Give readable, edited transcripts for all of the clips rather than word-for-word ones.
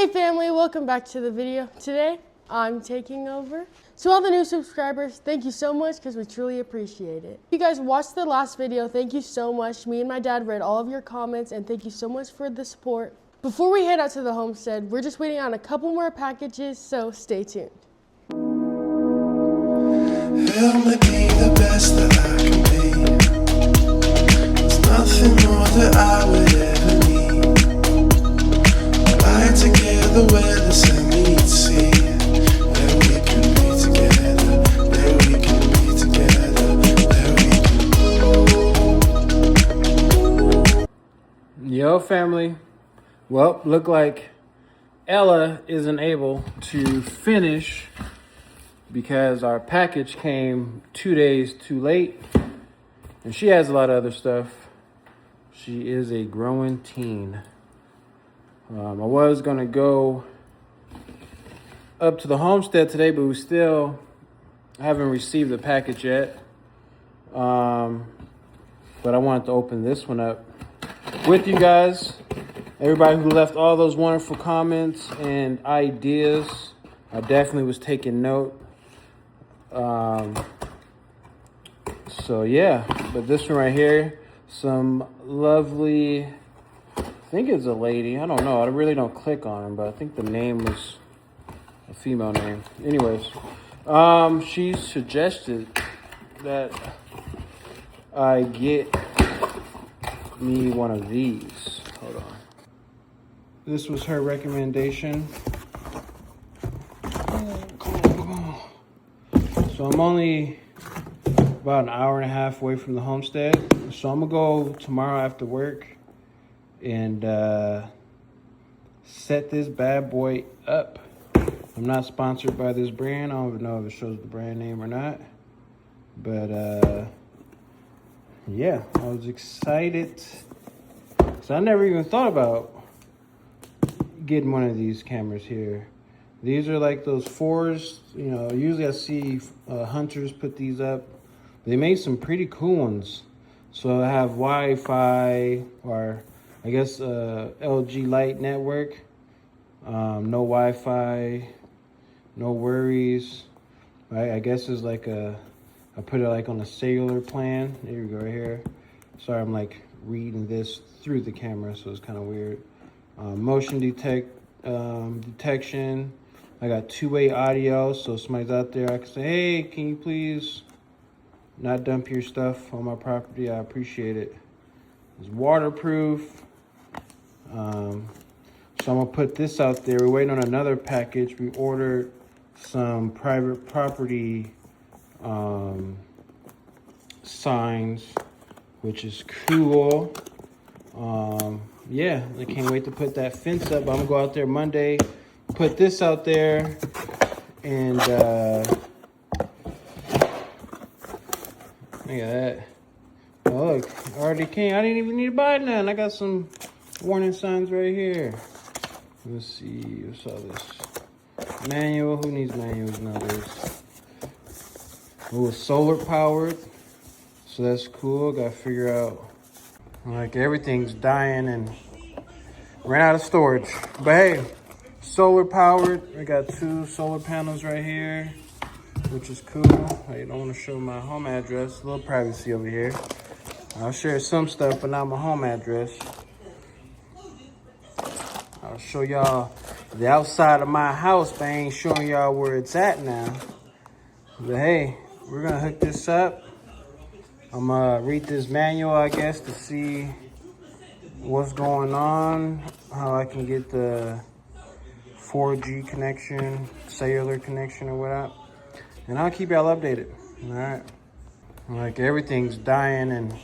Hey family, welcome back to the video. Today, I'm taking over. To all the new subscribers, thank you so much because we truly appreciate it. If you guys watched the last video, thank you so much. Me and my dad read all of your comments and thank you so much for the support. Before we head out to the homestead, we're just waiting on a couple more packages, so stay tuned. Help me be the best that I can be. There's nothing more that I would ever need. Fly together where the sun meets sea. That we can be together. That we can be together. That we can. Yo family, well, look like Ella isn't able to finish because our package came 2 days too late, and she has a lot of other stuff. She is a growing teen. I was gonna go up to the homestead today, but we still haven't received the package yet. But I wanted to open this one up with you guys. Everybody who left all those wonderful comments and ideas, I definitely was taking note. So yeah, but this one right here, some lovely, I think it's a lady, I don't know, I really don't click on her, but I think the name was a female name. Anyways, she suggested that I get me one of these. Hold on. This was her recommendation. So I'm only about an hour and a half away from the homestead. So I'm gonna go tomorrow after work and set this bad boy up. I'm not sponsored by this brand. I don't even know if it shows the brand name or not. But yeah, I was excited. So I never even thought about getting one of these cameras here. These are like those fours, you know, usually I see hunters put these up. They made some pretty cool ones. So I have Wi-Fi, or I guess LG Light network. No Wi-Fi, no worries. Right? I guess it's like I put it like on a cellular plan. There we go, right here. Sorry, I'm like reading this through the camera, so it's kind of weird. Motion detection. I got two-way audio, so if somebody's out there, I can say, hey, can you please not dump your stuff on my property? I appreciate it. It's waterproof. So I'm gonna put this out there. We're waiting on another package. We ordered some private property signs, which is cool. Yeah, I can't wait to put that fence up. I'm gonna go out there Monday, put this out there, and look at that. Oh, look, I already came. I didn't even need to buy none. I got some warning signs right here. Let's see, what's all this? Manual, who needs manuals nowadays? Oh, it's solar powered, so that's cool. Gotta figure out, like, everything's dying and ran out of storage. But hey, solar powered. I got 2 solar panels right here, which is cool. I don't want to show my home address. A little privacy over here. I'll share some stuff, but not my home address. I'll show y'all the outside of my house, but I ain't showing y'all where it's at now. But hey, we're gonna hook this up. I'm gonna read this manual, I guess, to see what's going on, how I can get the 4G connection, cellular connection or whatnot. And I'll keep y'all updated, all right? Like, everything's dying and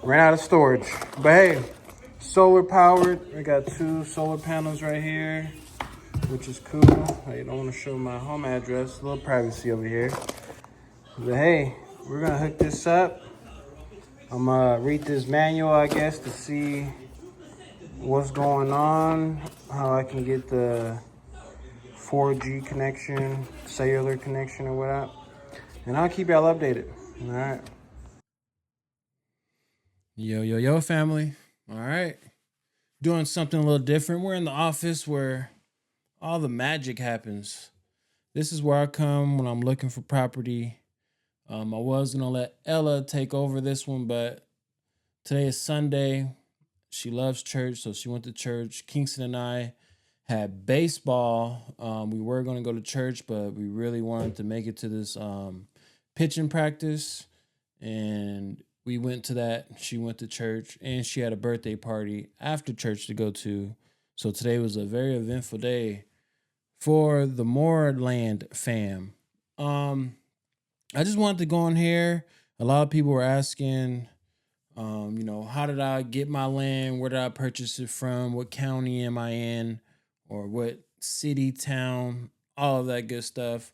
ran out of storage. But hey, solar powered. I got 2 solar panels right here, which is cool. I don't want to show my home address. A little privacy over here. But hey, we're gonna hook this up. I'm gonna read this manual, I guess, to see what's going on, how I can get the 4G connection, cellular connection or whatnot. And I'll keep y'all updated, all right? Yo family, all right. doing something a little different. We're in the office where all the magic happens. This is where I come when I'm looking for property. I was gonna let Ella take over this one, but today is Sunday. She loves church, so she went to church. Kingston and I had baseball. We were gonna go to church, but we really wanted to make it to this pitching practice, and we went to that. She went to church, and she had a birthday party after church to go to. So today was a very eventful day for the Mooreland fam. I just wanted to go on here. A lot of people were asking, how did I get my land? Where did I purchase it from? What county am I in? Or what city, town, all of that good stuff.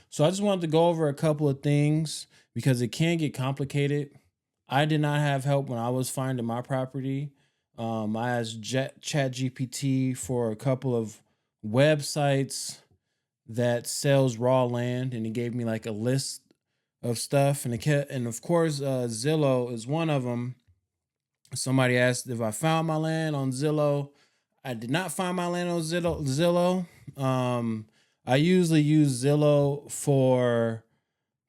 So I just wanted to go over a couple of things because it can get complicated. I did not have help when I was finding my property. I asked ChatGPT for a couple of websites that sells raw land, and he gave me like a list of stuff, and of course Zillow is one of them. Somebody asked if I found my land on Zillow. I did not find my land on Zillow. I usually use Zillow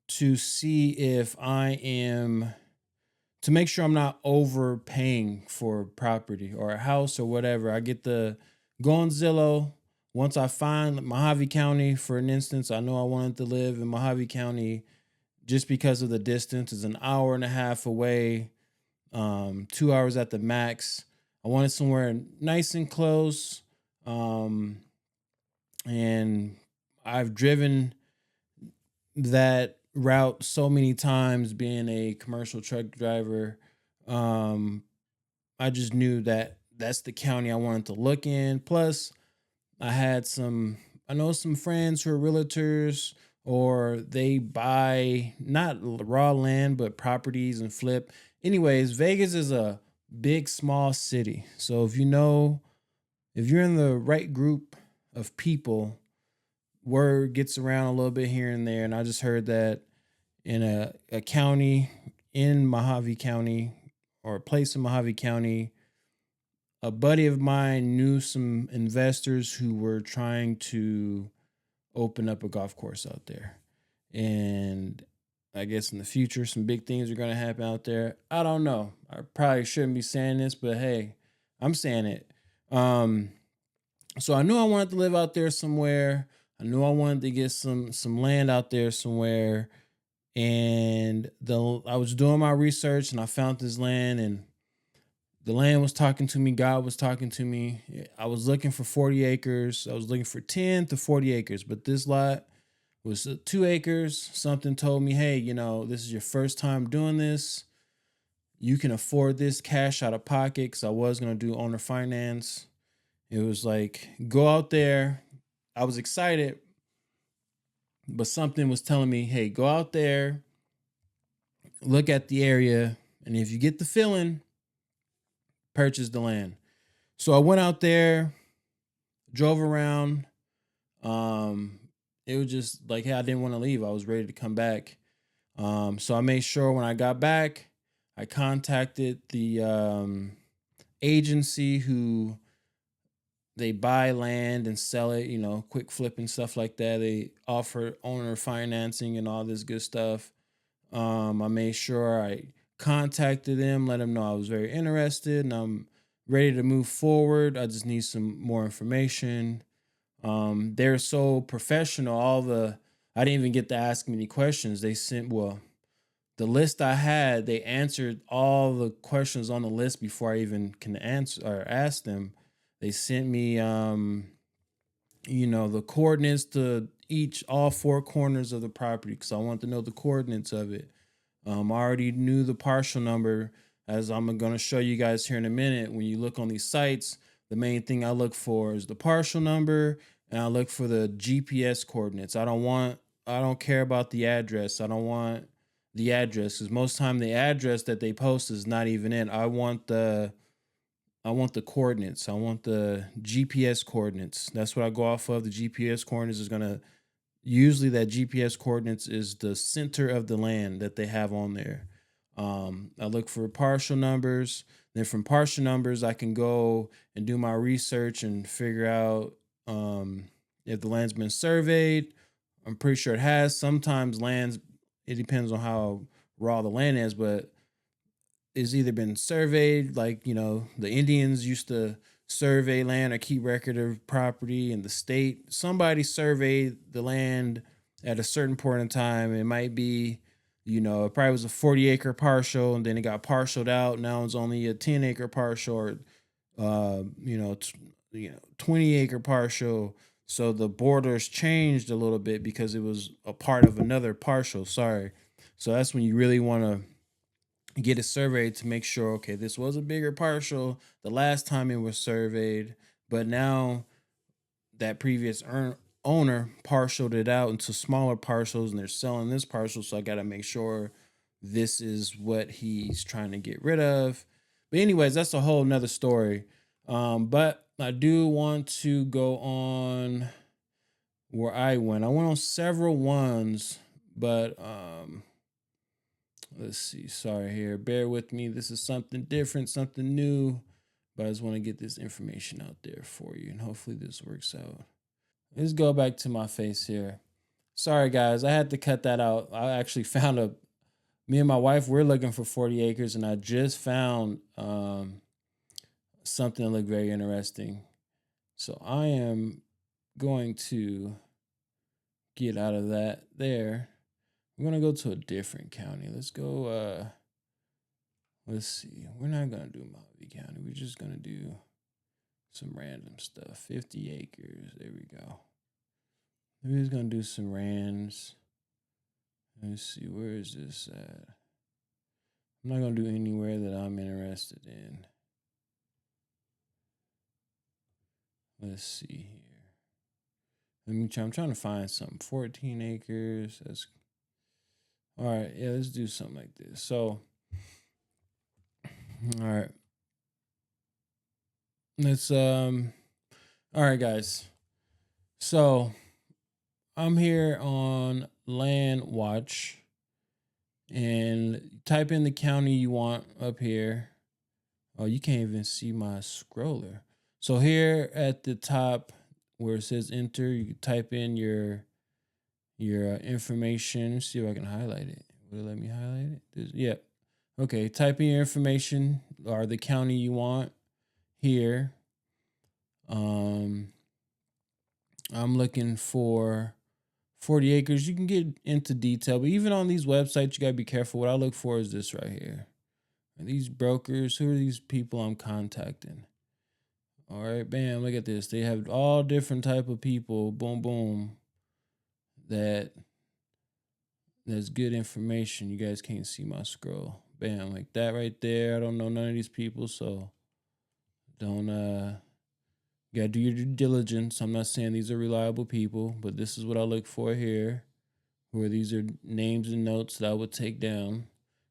to see if I am to make sure I'm not overpaying for property or a house or whatever. I get the go on Zillow. Once I find Mojave County, for an instance, I know I wanted to live in Mojave County just because of the distance. It's an hour and a half away, 2 hours at the max. I wanted somewhere nice and close. And I've driven that route so many times being a commercial truck driver. I just knew that that's the county I wanted to look in. Plus, I know some friends who are realtors, or they buy not raw land, but properties and flip. Anyways, Vegas is a big, small city. So if you're in the right group of people, word gets around a little bit here and there. And I just heard that in a county in Mojave County, or a place in Mojave County, a buddy of mine knew some investors who were trying to open up a golf course out there. And I guess in the future, some big things are going to happen out there. I don't know. I probably shouldn't be saying this, but hey, I'm saying it. So I knew I wanted to live out there somewhere. I knew I wanted to get some land out there somewhere. And I was doing my research and I found this land, and the land was talking to me. God was talking to me. I was looking for 40 acres. I was looking for 10 to 40 acres, but this lot was 2 acres. Something told me, hey, this is your first time doing this. You can afford this cash out of pocket, because I was going to do owner finance. It was like, go out there. I was excited, but something was telling me, hey, go out there, look at the area, and if you get the feeling, purchase the land. So I went out there, drove around. It was just like, hey, I didn't want to leave. I was ready to come back. So I made sure when I got back, I contacted the agency who they buy land and sell it, quick flip and stuff like that. They offer owner financing and all this good stuff. I made sure I contacted them, let them know I was very interested and I'm ready to move forward. I just need some more information. They're so professional. I didn't even get to ask them any questions. They sent, the list I had, they answered all the questions on the list before I even can answer or ask them. They sent me, the coordinates to all 4 corners of the property, because I want to know the coordinates of it. I already knew the partial number, as I'm going to show you guys here in a minute. When you look on these sites, the main thing I look for is the partial number, and I look for the GPS coordinates. I don't care about the address. I don't want the address, because most time the address that they post is not even it. I want the coordinates. I want the GPS coordinates. That's what I go off of. The GPS coordinates is usually that GPS coordinates is the center of the land that they have on there. I look for partial numbers. Then from partial numbers, I can go and do my research and figure out if the land's been surveyed. I'm pretty sure it has. Sometimes lands, it depends on how raw the land is, but it's either been surveyed, like, the Indians used to survey land or keep record of property in the state. Somebody surveyed the land at a certain point in time. It might be, it probably was a 40-acre partial, and then it got partialed out. Now it's only a 10-acre partial, or 20-acre partial. So the borders changed a little bit because it was a part of another partial. Sorry. So that's when you really want to get it surveyed to make sure, okay, this was a bigger partial the last time it was surveyed, but now that previous owner partialed it out into smaller parcels and they're selling this parcel. So I got to make sure this is what he's trying to get rid of. But anyways, that's a whole nother story. But I do want to go on where I went. I went on several ones, but let's see. Sorry here. Bear with me. This is something different, something new, but I just want to get this information out there for you, and hopefully this works out. Let's go back to my face here. Sorry, guys. I had to cut that out. I actually found me and my wife, we're looking for 40 acres, and I just found something that looked very interesting. So I am going to get out of that there. I'm going to go to a different county. Let's go, let's see. We're not going to do Mojave County. We're just going to do some random stuff. 50 acres. There we go. We're just going to do some rands. Let's see. Where is this at? I'm not going to do anywhere that I'm interested in. Let's see here. I'm trying to find something. 14 acres. That's all right. Yeah, let's do something like this. So, all right. Let's all right, guys. So I'm here on Land Watch, and type in the county you want up here. Oh, you can't even see my scroller. So here at the top where it says enter, you can type in your information. Let's see if I can highlight it. Will it let me highlight it? Yep. Okay, type in your information or the county you want here. I'm looking for 40 acres. You can get into detail, but even on these websites, you gotta be careful. What I look for is this right here. Are these brokers? Who are these people I'm contacting? All right, bam, look at this. They have all different type of people, boom, boom, that's good information. You guys can't see my scroll. Bam, like that right there. I don't know none of these people, so don't, you gotta do your due diligence. I'm not saying these are reliable people, but this is what I look for here, where these are names and notes that I would take down,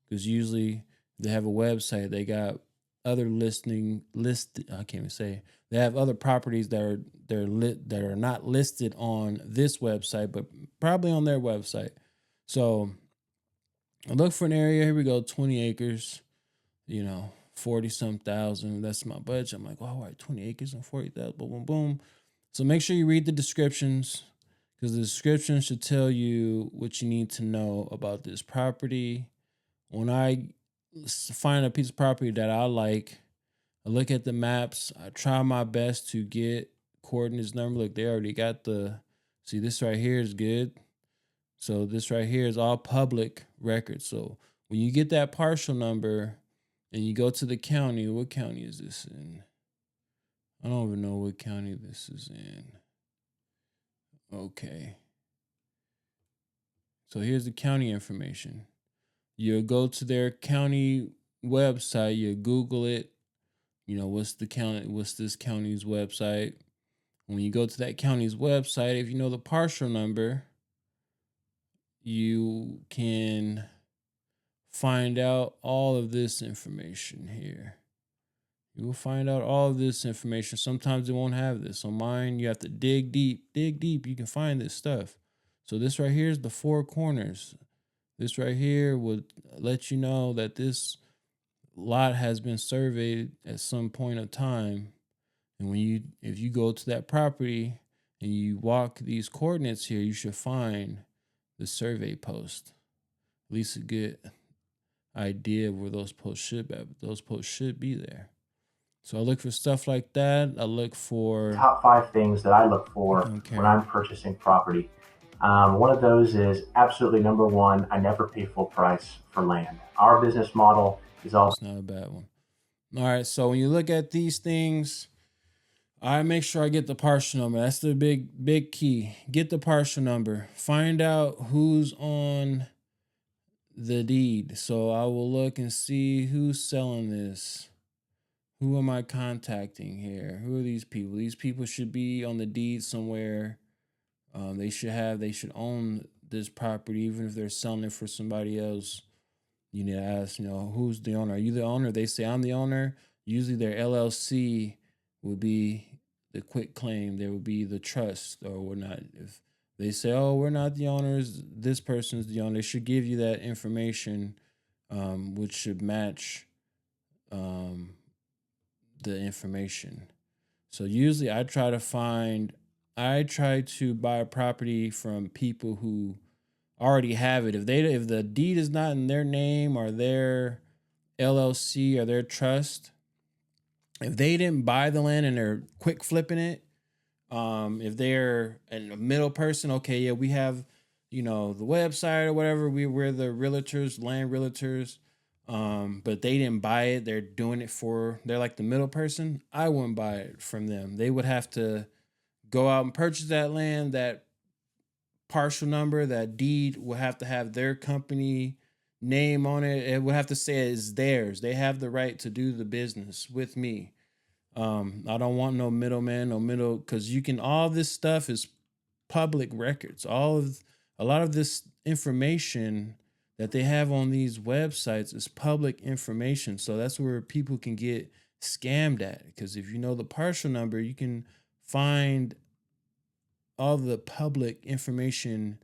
because usually they have a website, they got other I can't even say. They have other properties that are not listed on this website, but probably on their website. So I look for an area. Here we go, 20 acres, 40-some thousand. That's my budget. I'm like, wow, all right, 20 acres and 40,000, boom, boom, boom. So make sure you read the descriptions, because the description should tell you what you need to know about this property. When I find a piece of property that I like, I look at the maps. I try my best to get coordinates number. Look, they already got see, this right here is good. So this right here is all public record. So when you get that partial number and you go to the county, what county is this in? I don't even know what county this is in. Okay. So here's the county information. You go to their county website, you Google it. What's this county's website? When you go to that county's website, if you know the partial number, you can find out all of this information here. You will find out all of this information. Sometimes it won't have this. On mine, you have to dig deep. You can find this stuff. So this right here is the four corners. This right here would let you know that this lot has been surveyed at some point of time. And if you go to that property and you walk these coordinates here, you should find the survey post. At least a good idea of where those posts should be. Those posts should be there. So I look for stuff like that. I look for top 5 things that I look for when I'm purchasing property. One of those is absolutely number one, I never pay full price for land. Our business model is all. It's not a bad one. All right, so when you look at these things, I make sure I get the partial number. That's the big key. Get the partial number. Find out who's on the deed. So I will look and see who's selling this. Who am I contacting here? Who are these people? These people should be on the deed somewhere. They should own this property, even if they're selling it for somebody else. You need to ask, who's the owner? Are you the owner? They say I'm the owner. Usually their LLC would be the quick claim. There would be the trust or whatnot. If they say, oh, we're not the owners, this person's the owner, they should give you that information, which should match the information. So usually I try to buy a property from people who already have it. If the deed is not in their name or their LLC or their trust, if they didn't buy the land and they're quick flipping it, if they're a middle person, okay, yeah, we have, the website or whatever, we're the realtors, land realtors, but they didn't buy it. They're doing it they're like the middle person. I wouldn't buy it from them. They would have to go out and purchase that land, that partial number, that deed will have to have their company name on it. It would have to say it's theirs. They have the right to do the business with me. I don't want no middleman, because all this stuff is public records. A lot of this information that they have on these websites is public information. So that's where people can get scammed at. Because if you know the partial number, you can find all the public information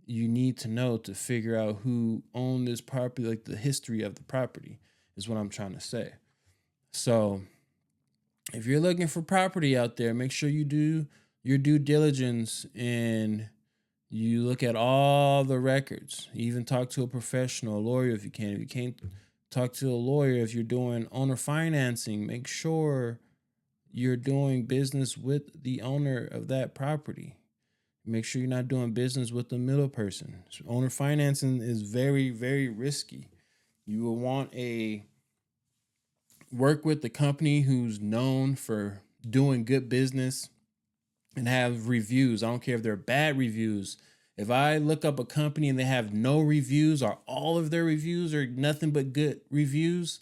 you need to know to figure out who owned this property, like the history of the property is what I'm trying to say. So if you're looking for property out there, make sure you do your due diligence and you look at all the records. Even talk to a professional, a lawyer if you can. If you can't, talk to a lawyer. If you're doing owner financing, make sure you're doing business with the owner of that property. Make sure you're not doing business with the middle person. So owner financing is very, very risky. You will want work with the company who's known for doing good business and have reviews. I don't care if they're bad reviews. If I look up a company and they have no reviews or all of their reviews are nothing but good reviews,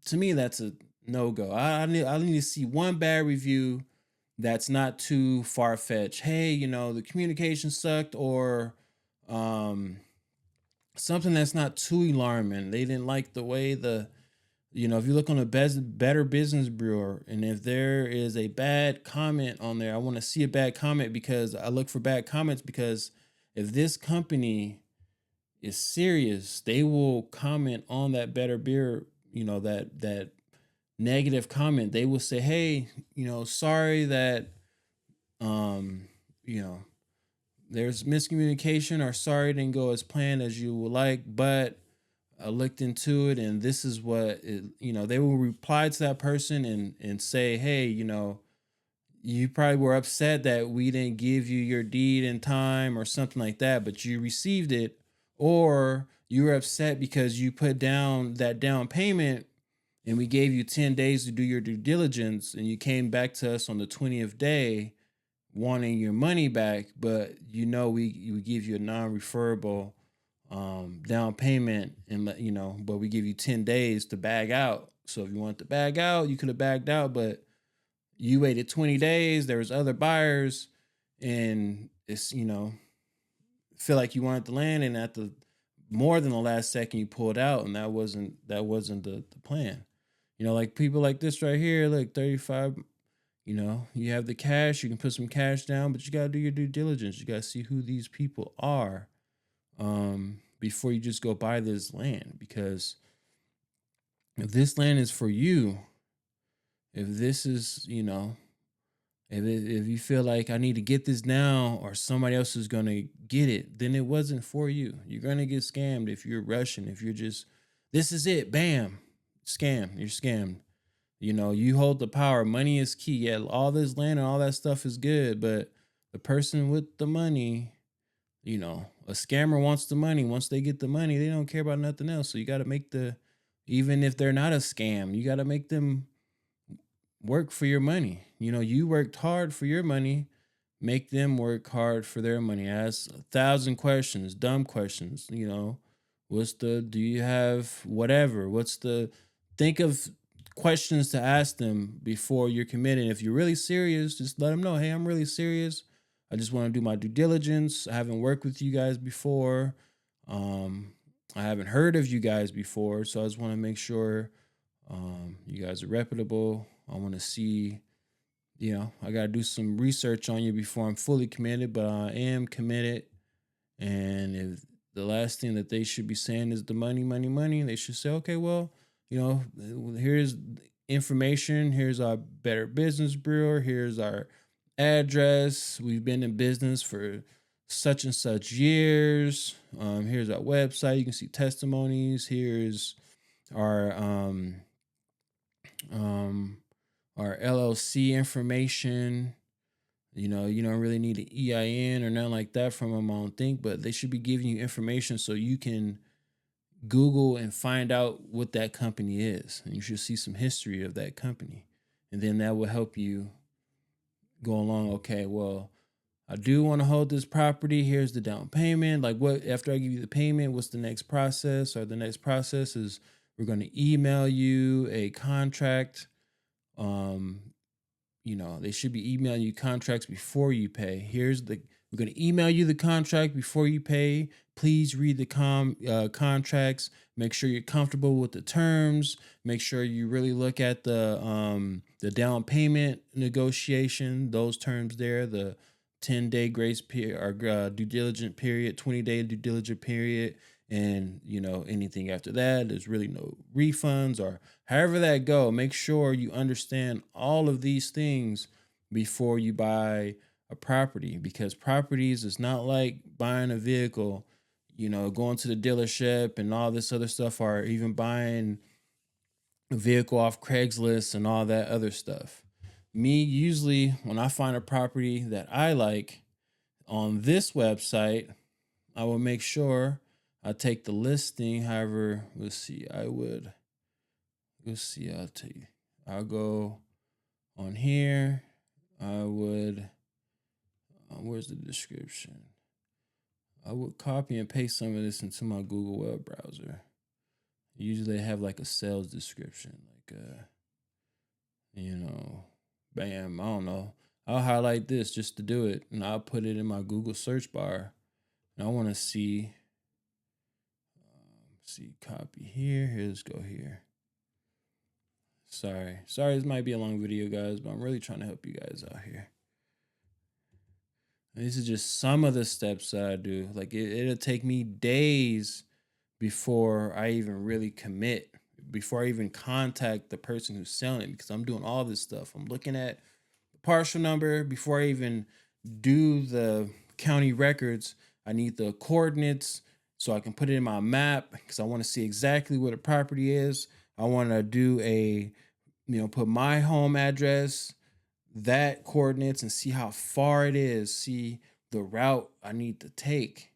to me, that's a no-go. I need to see one bad review that's not too far-fetched. Hey, the communication sucked, or something that's not too alarming. They didn't like the way if you look on a Better Business Bureau, and if there is a bad comment on there, I want to see a bad comment, because I look for bad comments, because if this company is serious, they will comment on that Better Bureau, that negative comment. They will say, hey, sorry that, there's miscommunication, or sorry it didn't go as planned as you would like, but I looked into it and this is what they will reply to that person and say, hey, you probably were upset that we didn't give you your deed in time or something like that, but you received it, or you were upset because you put down that down payment and we gave you 10 days to do your due diligence, and you came back to us on the 20th day wanting your money back, but we give you a non-referable down payment, and but we give you 10 days to bag out. So if you want to bag out, you could have bagged out, but you waited 20 days. There was other buyers, and it's feel like you wanted the land, and at the more than the last second you pulled out, and that wasn't the plan. Like people like this right here, like 35. You have the cash, you can put some cash down, but you got to do your due diligence. You got to see who these people are before you just go buy this land, because if this land is for you, if this is, you know, if you feel like I need to get this now or somebody else is going to get it, then it wasn't for you. You're going to get scammed if you're rushing, if you're just, this is it, bam, scam, you're scammed. You know, you hold the power. Money is key. Yeah, all this land and all that stuff is good, but the person with the money, you know, a scammer wants the money. Once they get the money, they don't care about nothing else. So you got to make even if they're not a scam, you got to make them work for your money. You know, you worked hard for your money. Make them work hard for their money. Ask 1,000 questions, dumb questions. You know, do you have whatever? Think of questions to ask them before you're committing. If you're really serious, just let them know, hey, I'm really serious. I just want to do my due diligence. I haven't worked with you guys before. I haven't heard of you guys before. So I just want to make sure you guys are reputable. I want to see, you know, I got to do some research on you before I'm fully committed, but I am committed. And if the last thing that they should be saying is the money, money, money, they should say, okay, well, you know, here's information. Here's our Better Business Bureau. Here's our address. We've been in business for such and such years. Here's our website. You can see testimonies. Here's our LLC information. You know, you don't really need an EIN or nothing like that from them, I don't think, but they should be giving you information so you can Google and find out what that company is. And you should see some history of that company. And then that will help you go along. Okay, well, I do want to hold this property. Here's the down payment. Like, what, after I give you the payment, what's the next process? Or the next process is we're going to email you a contract. You know, they should be emailing you contracts before you pay. We're going to email you the contract before you pay. Please read the contracts. Make sure you're comfortable with the terms. Make sure you really look at the down payment negotiation, those terms there, the 10-day grace period or due diligence period, 20-day due diligence period. And, you know, anything after that, there's really no refunds or however that go. Make sure you understand all of these things before you buy a property, because properties is not like buying a vehicle, you know, going to the dealership and all this other stuff, or even buying a vehicle off Craigslist and all that other stuff. Me, usually when I find a property that I like on this website, I will make sure I take the listing. However, I'll tell you. I'll go on here. I would, where's the description? I would copy and paste some of this into my Google web browser. Usually they have like a sales description, like, you know, bam, I don't know. I'll highlight this just to do it, and I'll put it in my Google search bar. And I want to see copy here. Let's go here. Sorry, this might be a long video, guys, but I'm really trying to help you guys out here. And this is just some of the steps that I do. Like, it'll take me days before I even really commit, before I even contact the person who's selling it, because I'm doing all this stuff. I'm looking at the parcel number before I even do the county records. I need the coordinates so I can put it in my map, because I want to see exactly where the property is. I want to put my home address, that coordinates, and see how far it is, see the route I need to take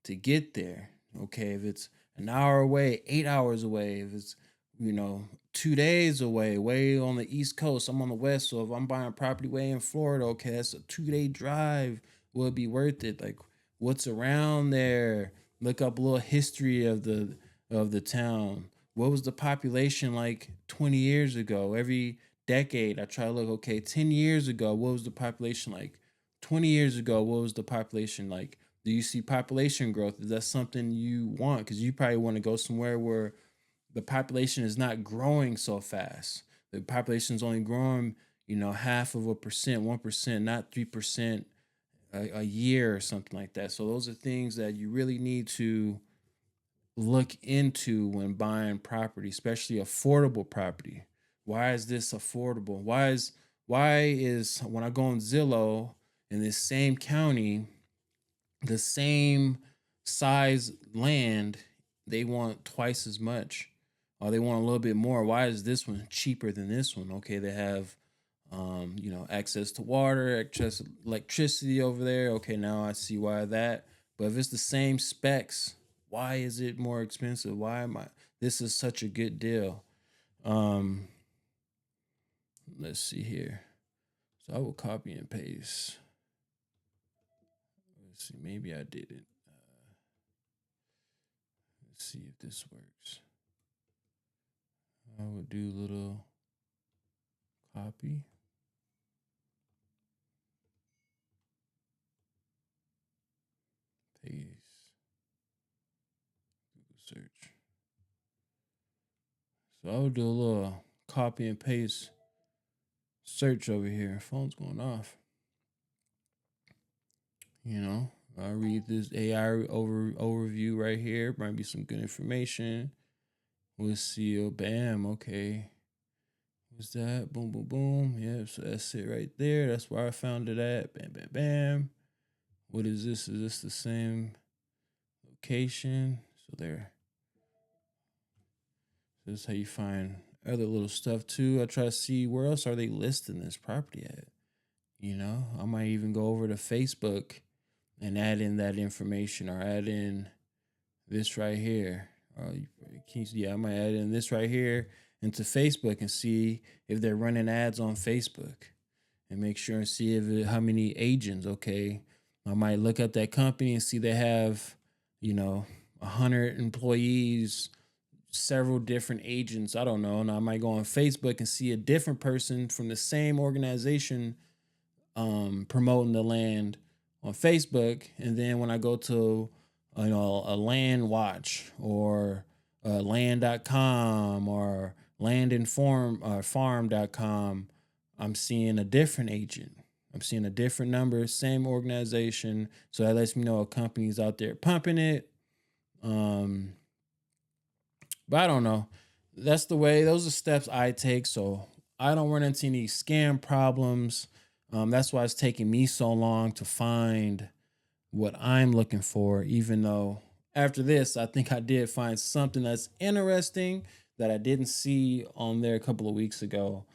to get there. Okay, if it's an hour away, 8 hours away, if it's, 2 days away, way on the East Coast, I'm on the West. So if I'm buying property way in Florida, okay, that's a 2-day drive. Will it be worth it? Like, what's around there? Look up a little history of the town. What was the population like 20 years ago? Every decade, I try to look, okay, 10 years ago, what was the population like? 20 years ago, what was the population like? Do you see population growth? Is that something you want? Because you probably want to go somewhere where the population is not growing so fast. The population is only growing, 0.5%, 1%, not 3% a year or something like that. So those are things that you really need to look into when buying property, especially affordable property. Why is this affordable? Why is when I go on Zillow in this same county, the same size land, they want twice as much, or they want a little bit more? Why is this one cheaper than this one? Okay, they have access to water, access to electricity over there. Okay, now I see why that. But if it's the same specs, why is it more expensive? Why am I? This is such a good deal. Let's see here. So I will copy and paste. Let's see. Maybe I didn't. Let's see if this works. I would do little copy. Paste. Google search. So I would do a little copy and paste search over here. Phone's going off. I read this AI overview right here. Might be some good information. We'll see. Oh, bam. Okay. What's that? Boom, boom, boom. Yeah, so that's it right there. That's where I found it at. Bam, bam, bam. What is this? Is this the same location? So there. So this is how you find other little stuff too. I try to see where else are they listing this property at. I might even go over to Facebook and add in that information, or add in this right here. I might add in this right here into Facebook and see if they're running ads on Facebook, and make sure and see how many agents. Okay, I might look up that company and see they have 100 employees, several different agents. I don't know. And I might go on Facebook and see a different person from the same organization promoting the land on Facebook. And then when I go to a land watch, or land.com, or farm.com, I'm seeing a different agent. I'm seeing a different number, same organization. So that lets me know a company's out there pumping it. But I don't know. That's the way. Those are steps I take, so I don't run into any scam problems. That's why it's taking me so long to find what I'm looking for, even though after this, I think I did find something that's interesting that I didn't see on there a couple of weeks ago.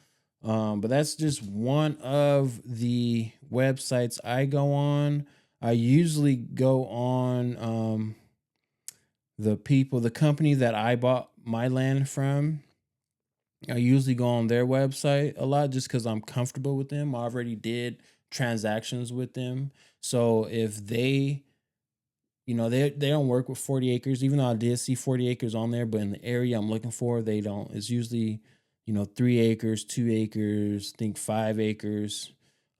But that's just one of the websites I go on. I usually go on the company that I bought my land from. I usually go on their website a lot just because I'm comfortable with them. I already did transactions with them. So if they don't work with 40 acres, even though I did see 40 acres on there, but in the area I'm looking for, they don't. It's usually, 3 acres, 2 acres, I think 5 acres,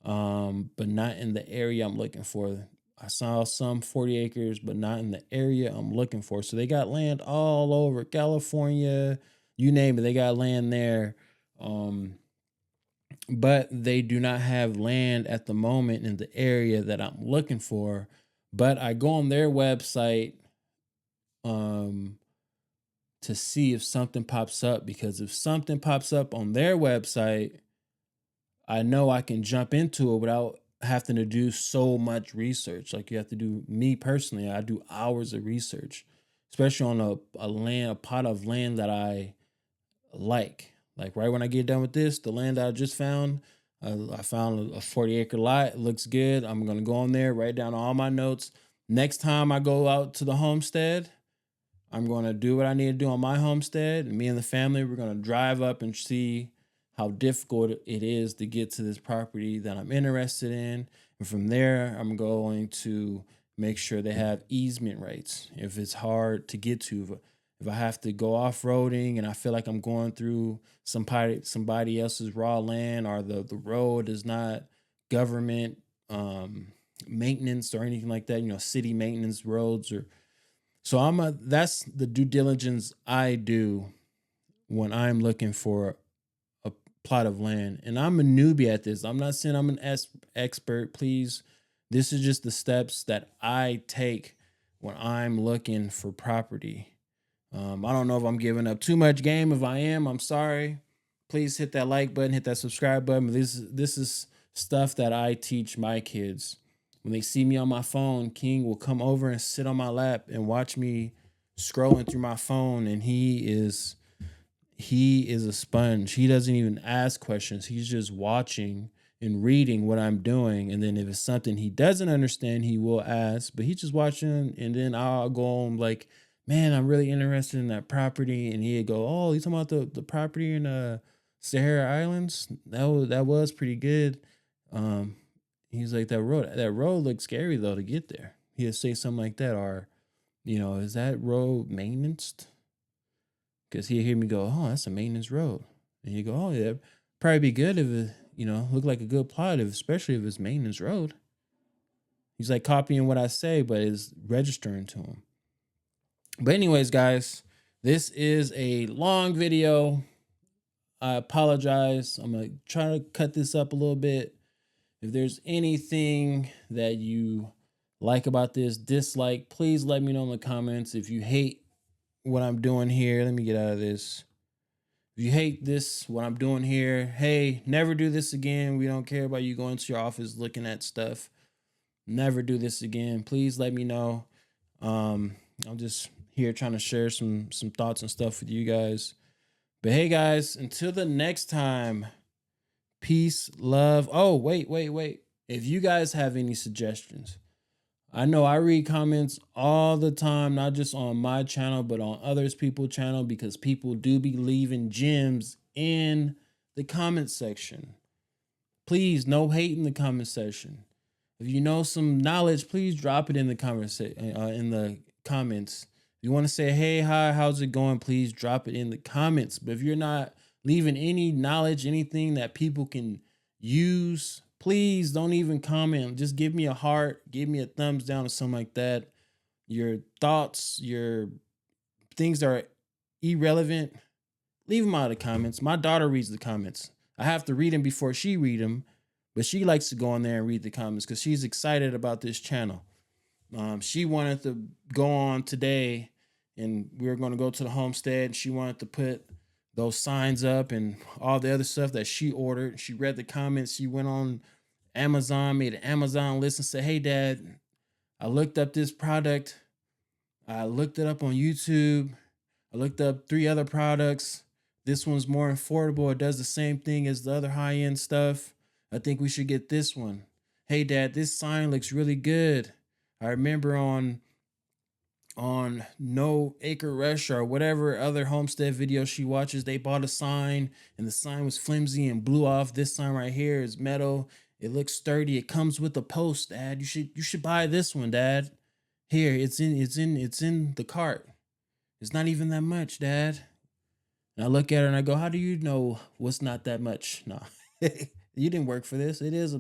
but not in the area I'm looking for. I saw some 40 acres, but not in the area I'm looking for. So they got land all over California, you name it, they got land there. But they do not have land at the moment in the area that I'm looking for. But I go on their website to see if something pops up, because if something pops up on their website, I know I can jump into it without having to do so much research. Like you have to do, me personally, I do hours of research, especially on a pot of land that I like right when I get done with this, the land that I just found, I found a 40-acre lot. It looks good. I'm going to go on there, write down all my notes. Next time I go out to the homestead, I'm going to do what I need to do on my homestead. And me and the family, we're going to drive up and see how difficult it is to get to this property that I'm interested in. And from there, I'm going to make sure they have easement rights. If it's hard to get to, if I have to go off-roading and I feel like I'm going through somebody else's raw land, or the road is not government maintenance or anything like that, city maintenance roads, or so that's the due diligence I do when I'm looking for a plot of land. And I'm a newbie at this. I'm not saying I'm an expert, please. This is just the steps that I take when I'm looking for property. I don't know if I'm giving up too much game. If I am, I'm sorry. Please hit that like button, hit that subscribe button. This is stuff that I teach my kids. When they see me on my phone, King will come over and sit on my lap and watch me scrolling through my phone, and he is a sponge. He doesn't even ask questions. He's just watching and reading what I'm doing. And then if it's something he doesn't understand, he will ask, but he's just watching. And then I'll go on like, man, I'm really interested in that property. And he'd go, oh, you talking about the property in Sahara Islands? That was pretty good. He's like, that road looks scary though to get there. He'll say something like that, or, is that road maintenance? Because he'll hear me go, oh, that's a maintenance road. And he go, oh, yeah, probably be good if it, look like a good plot, especially if it's maintenance road. He's like copying what I say, but it's registering to him. But anyways, guys, this is a long video. I apologize. I'm going to try to cut this up a little bit. If there's anything that you like about this, dislike, please let me know in the comments. If you hate what I'm doing here, let me get out of this. If you hate what I'm doing here, hey, never do this again. We don't care about you going to your office looking at stuff. Never do this again. Please let me know. I'm just here trying to share some thoughts and stuff with you guys. But hey, guys, until the next time, peace, love. Oh, wait. If you guys have any suggestions, I know I read comments all the time, not just on my channel, but on others people's channel, because people do be leaving gems in the comment section. Please, no hate in the comment section. If you know some knowledge, please drop it in the comments. If you want to say, hey, hi, how's it going? Please drop it in the comments. But if you're not leaving any knowledge, anything that people can use, please don't even comment. Just give me a heart, give me a thumbs down or something like that. Your thoughts, your things that are irrelevant, leave them out of the comments. My daughter reads the comments. I have to read them before she read them, but she likes to go on there and read the comments because she's excited about this channel. She wanted to go on today, and we were going to go to the homestead. She wanted to put those signs up and all the other stuff that she ordered. She read the comments. She went on Amazon, made an Amazon list and said, hey, Dad, I looked up this product. I looked it up on YouTube. I looked up 3 other products. This one's more affordable. It does the same thing as the other high-end stuff. I think we should get this one. Hey, Dad, this sign looks really good. I remember on No Acre Rush or whatever other homestead video she watches, they bought a sign and the sign was flimsy and blew off. This sign right here is metal. It looks sturdy. It comes with a post, Dad. You should buy this one, Dad. Here, it's in the cart. It's not even that much, Dad. And I look at her and I go, how do you know what's not that much? No, you didn't work for this. It is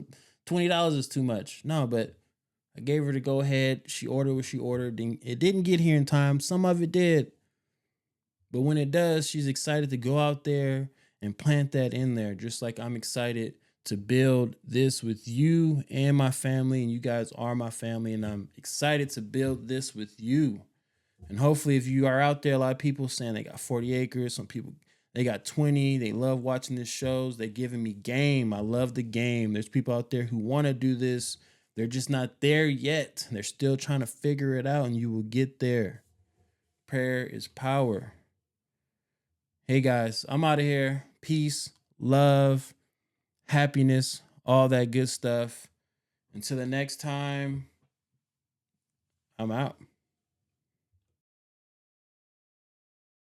$20 is too much. No, but I gave her the go ahead. She ordered what she ordered. It didn't get here in time. Some of it did. But when it does, she's excited to go out there and plant that in there. Just like I'm excited to build this with you and my family. And you guys are my family. And I'm excited to build this with you. And hopefully if you are out there, a lot of people saying they got 40 acres. Some people, they got 20. They love watching these shows. They're giving me game. I love the game. There's people out there who want to do this. They're just not there yet. They're still trying to figure it out, and you will get there. Prayer is power. Hey, guys, I'm out of here. Peace, love, happiness, all that good stuff. Until the next time, I'm out.